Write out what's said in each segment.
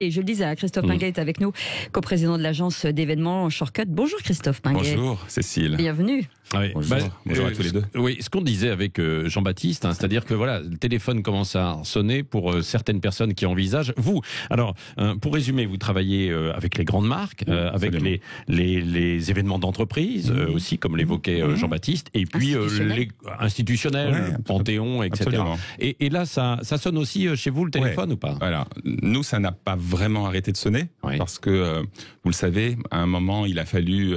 Et je le disais, Christophe Pinguet est avec nous, coprésident de l'agence d'événements Shortcut. Bonjour Christophe Pinguet. Bonjour Cécile. Bienvenue. Oui. Bonjour, bonjour à tous les deux. Oui, ce qu'on disait avec Jean-Baptiste, c'est-à-dire que voilà, le téléphone commence à sonner pour certaines personnes qui envisagent. Vous, alors, pour résumer, vous travaillez avec les grandes marques, avec les événements d'entreprise aussi, comme l'évoquait Jean-Baptiste, et puis les institutionnels, Panthéon, etc. Absolument. Et là, ça sonne aussi chez vous le téléphone ou pas? Voilà. Nous, ça n'a pas vraiment arrêté de sonner, parce que, vous le savez, à un moment, il a fallu...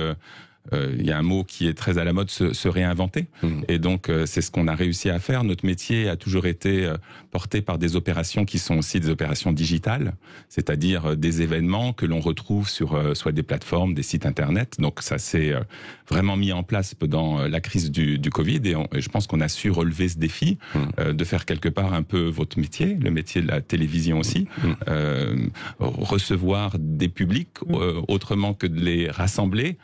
il y a un mot qui est très à la mode, se réinventer. Et donc, c'est ce qu'on a réussi à faire. Notre métier a toujours été porté par des opérations qui sont aussi des opérations digitales, c'est-à-dire des événements que l'on retrouve sur soit des plateformes, des sites Internet. Donc, ça s'est vraiment mis en place pendant la crise du Covid. Et je pense qu'on a su relever ce défi, de faire quelque part un peu votre métier, le métier de la télévision aussi, recevoir des publics autrement que de les rassembler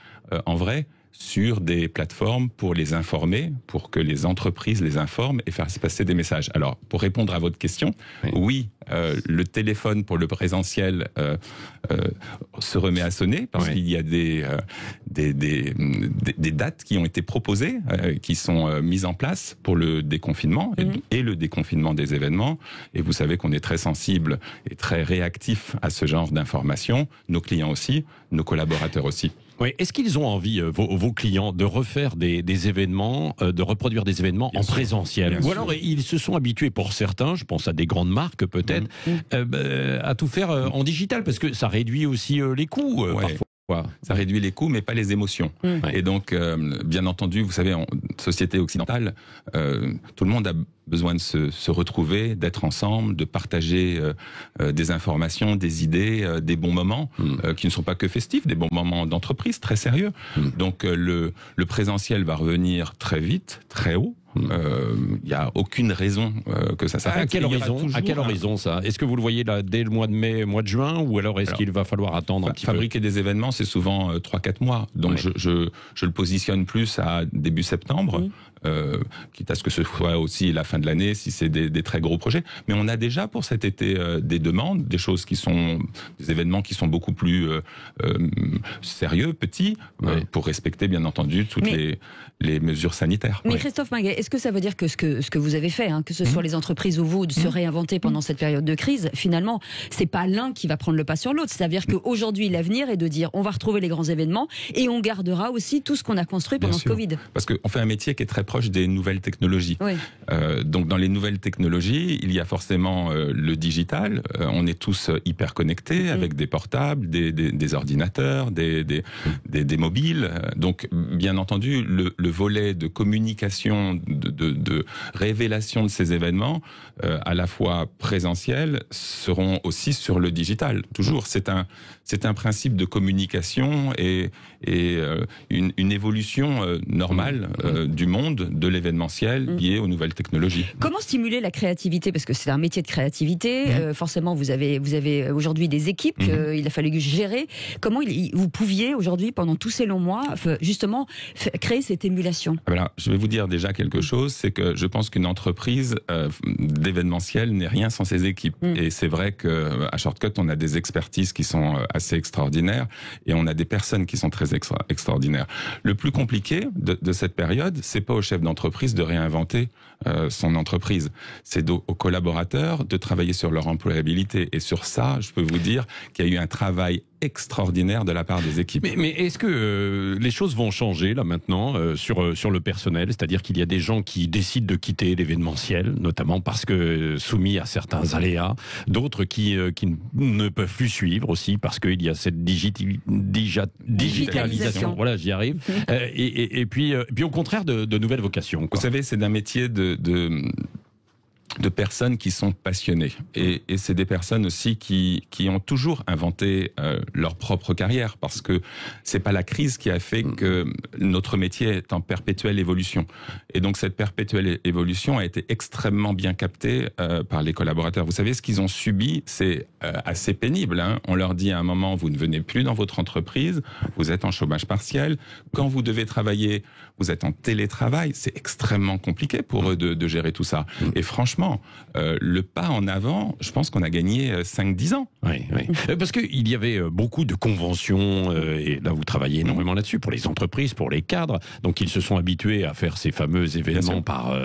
en vrai sur des plateformes pour les informer, pour que les entreprises les informent et faire se passer des messages. Alors, pour répondre à votre question, oui, le téléphone pour le présentiel se remet à sonner parce qu'il y a des dates qui ont été proposées, qui sont mises en place pour le déconfinement et le déconfinement des événements. Et vous savez qu'on est très sensible et très réactif à ce genre d'informations. Nos clients aussi, nos collaborateurs aussi. Oui. Est-ce qu'ils ont envie, vos clients, de refaire des événements, de reproduire des événements en présentiel? Ou alors ils se sont habitués, pour certains, je pense à des grandes marques peut-être, à tout faire en digital, parce que ça réduit aussi les coûts parfois. Ça réduit les coûts, mais pas les émotions. Et donc, bien entendu, vous savez, en société occidentale, tout le monde a besoin de se retrouver, d'être ensemble, de partager des informations, des idées, des bons moments qui ne sont pas que festifs, des bons moments d'entreprise très sérieux. Donc, le présentiel va revenir très vite, très haut. Il n'y a aucune raison que ça s'arrête. À quel horizon ça? Est-ce que vous le voyez là dès le mois de mai, mois de juin, ou alors est-ce qu'il va falloir attendre un petit peu? Fabriquer des événements, c'est souvent 3-4 mois. Donc je le positionne plus à début septembre, quitte à ce que ce soit aussi la fin de l'année si c'est des très gros projets. Mais on a déjà pour cet été des demandes, des choses qui sont des événements qui sont beaucoup plus sérieux, petits, pour respecter bien entendu toutes les mesures sanitaires. Mais Christophe Pinguet, est-ce que ça veut dire que ce que vous avez fait, que ce soit les entreprises ou vous, de se réinventer pendant cette période de crise, finalement, c'est pas l'un qui va prendre le pas sur l'autre. C'est-à-dire qu'aujourd'hui, l'avenir est de dire on va retrouver les grands événements et on gardera aussi tout ce qu'on a construit pendant ce Covid. Parce qu'on fait un métier qui est très proche des nouvelles technologies. Donc dans les nouvelles technologies, il y a forcément le digital. On est tous hyper connectés avec des portables, des ordinateurs, des mobiles. Donc bien entendu, le volet de communication, de révélation de ces événements, à la fois présentiels, seront aussi sur le digital. Toujours, c'est un principe de communication et une évolution normale du monde de l'événementiel lié aux nouvelles technologies. Comment stimuler la créativité? Parce que c'est un métier de créativité. Forcément, vous avez aujourd'hui des équipes qu'il a fallu gérer. Comment vous pouviez aujourd'hui, pendant tous ces longs mois, justement créer cette émulation? Alors, je vais vous dire déjà quelque chose, c'est que je pense qu'une entreprise d'événementiel n'est rien sans ses équipes. Et c'est vrai qu'à Shortcut, on a des expertises qui sont assez extraordinaires et on a des personnes qui sont très extraordinaires. Le plus compliqué de cette période, c'est pas au chef d'entreprise de réinventer son entreprise. C'est aux collaborateurs de travailler sur leur employabilité. Et sur ça, je peux vous dire qu'il y a eu un travail extraordinaire de la part des équipes. Mais est-ce que les choses vont changer là maintenant sur le personnel? C'est-à-dire qu'il y a des gens qui décident de quitter l'événementiel, notamment parce que soumis à certains aléas, d'autres qui ne peuvent plus suivre aussi parce qu'il y a cette digitalisation. Voilà, j'y arrive. Et puis au contraire de nouvelles vocations, quoi. Vous savez, c'est d'un métier de personnes qui sont passionnées. Et c'est des personnes aussi qui ont toujours inventé leur propre carrière, parce que c'est pas la crise qui a fait que notre métier est en perpétuelle évolution. Et donc cette perpétuelle évolution a été extrêmement bien captée par les collaborateurs. Vous savez, ce qu'ils ont subi, c'est assez pénible. On leur dit à un moment, vous ne venez plus dans votre entreprise, vous êtes en chômage partiel. Quand vous devez travailler, vous êtes en télétravail. C'est extrêmement compliqué pour eux de gérer tout ça. Et franchement, franchement, le pas en avant, je pense qu'on a gagné 5-10 ans. Oui, oui. Parce qu'il y avait beaucoup de conventions, et là vous travaillez énormément là-dessus, pour les entreprises, pour les cadres, donc ils se sont habitués à faire ces fameux événements par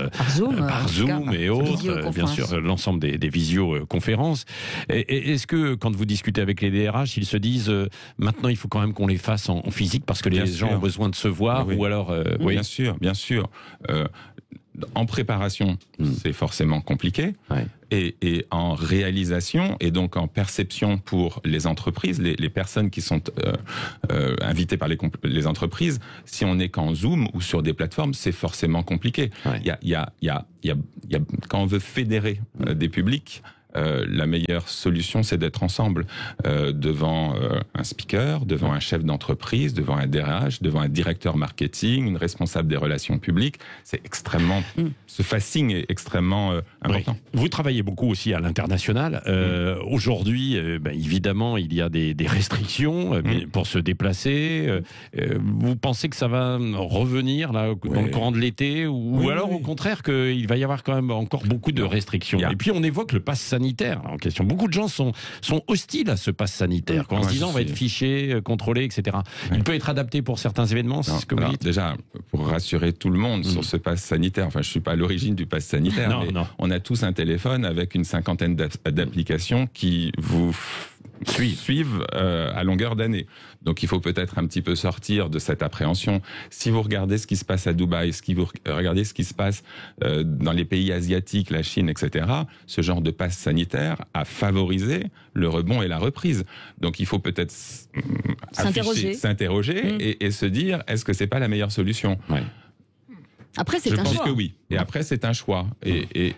Zoom et autres, bien sûr, l'ensemble des visioconférences. Est-ce que quand vous discutez avec les DRH, ils se disent maintenant il faut quand même qu'on les fasse en physique parce que les gens ont besoin de se voir, ou alors oui. Bien sûr. En préparation, c'est forcément compliqué. Ouais. Et en réalisation, et donc en perception pour les entreprises, les personnes qui sont invitées par les entreprises, si on n'est qu'en Zoom ou sur des plateformes, c'est forcément compliqué. Ouais. Quand on veut fédérer des publics, la meilleure solution, c'est d'être ensemble devant un speaker, devant un chef d'entreprise, devant un DRH, devant un directeur marketing, une responsable des relations publiques. C'est extrêmement... Ce facing est extrêmement important. Oui. Vous travaillez beaucoup aussi à l'international. Aujourd'hui, évidemment, il y a des restrictions pour se déplacer. Vous pensez que ça va revenir là, dans le courant de l'été, ou alors au contraire qu'il va y avoir quand même encore beaucoup de restrictions? Et puis on évoque le pass sanitaire en question. Beaucoup de gens sont hostiles à ce pass sanitaire, en se disant on va être fiché, contrôlé, etc. Il peut être adapté pour certains événements, c'est ce que vous dites? Déjà, pour rassurer tout le monde sur ce pass sanitaire, enfin je suis pas à l'origine du pass sanitaire, mais on a tous un téléphone avec une 50aine d'applications qui vous suivent à longueur d'année. Donc il faut peut-être un petit peu sortir de cette appréhension. Si vous regardez ce qui se passe à Dubaï, si vous regardez ce qui se passe dans les pays asiatiques, la Chine, etc., ce genre de passe sanitaire a favorisé le rebond et la reprise. Donc il faut peut-être s'interroger et se dire, est-ce que c'est pas la meilleure solution? Après, c'est un choix. Je pense que oui. Et après, c'est un choix. Et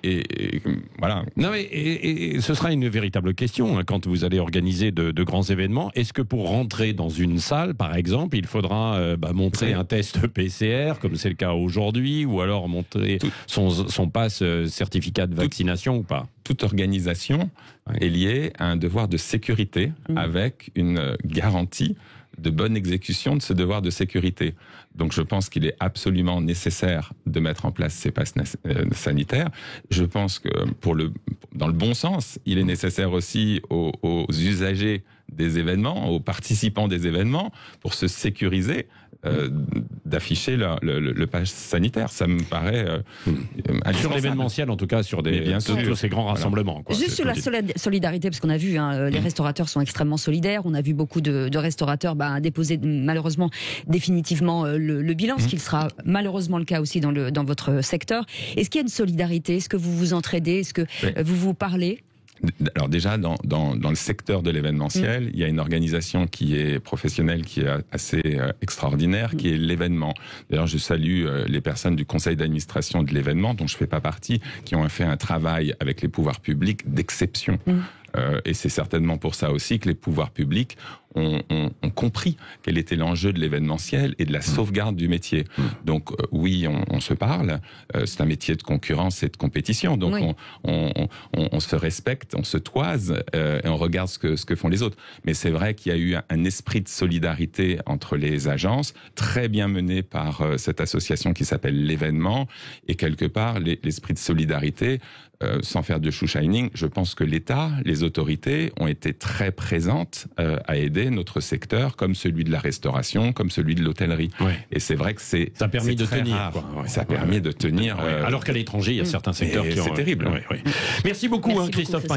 voilà. Non, et ce sera une véritable question quand vous allez organiser de grands événements. Est-ce que pour rentrer dans une salle, par exemple, il faudra montrer un test PCR, comme c'est le cas aujourd'hui, ou alors montrer son passe certificat de vaccination ou pas? Toute organisation est liée à un devoir de sécurité avec une garantie de bonne exécution de ce devoir de sécurité. Donc je pense qu'il est absolument nécessaire de mettre en place ces passes sanitaires. Je pense que dans le bon sens, il est nécessaire aussi aux usagers des événements, aux participants des événements, pour se sécuriser, d'afficher le pass sanitaire. Ça me paraît sur l'événementiel, en tout cas, sur ces grands rassemblements. Quoi. Juste sur la solidarité, parce qu'on a vu, les restaurateurs sont extrêmement solidaires. On a vu beaucoup de restaurateurs déposer malheureusement définitivement le bilan, ce qui sera malheureusement le cas aussi dans votre secteur. Est-ce qu'il y a une solidarité? Est-ce que vous vous entraidez? Est-ce que vous vous parlez? Alors déjà, dans le secteur de l'événementiel, il y a une organisation qui est professionnelle, qui est assez extraordinaire, qui est l'événement. D'ailleurs, je salue les personnes du conseil d'administration de l'événement, dont je fais pas partie, qui ont fait un travail avec les pouvoirs publics d'exception. Et c'est certainement pour ça aussi que les pouvoirs publics ont compris quel était l'enjeu de l'événementiel et de la sauvegarde du métier. Donc oui, on se parle, c'est un métier de concurrence et de compétition, donc on se respecte, on se toise et on regarde ce que font les autres. Mais c'est vrai qu'il y a eu un esprit de solidarité entre les agences, très bien mené par cette association qui s'appelle l'événement, et quelque part l'esprit de solidarité, sans faire de shoe shining, je pense que l'État, les autorités ont été très présentes à aider notre secteur, comme celui de la restauration, comme celui de l'hôtellerie. Et c'est vrai que ça a permis de tenir. Ça a permis de tenir. Alors qu'à l'étranger, il y a certains secteurs qui ont... C'est terrible. Merci beaucoup, Christophe Pinguet.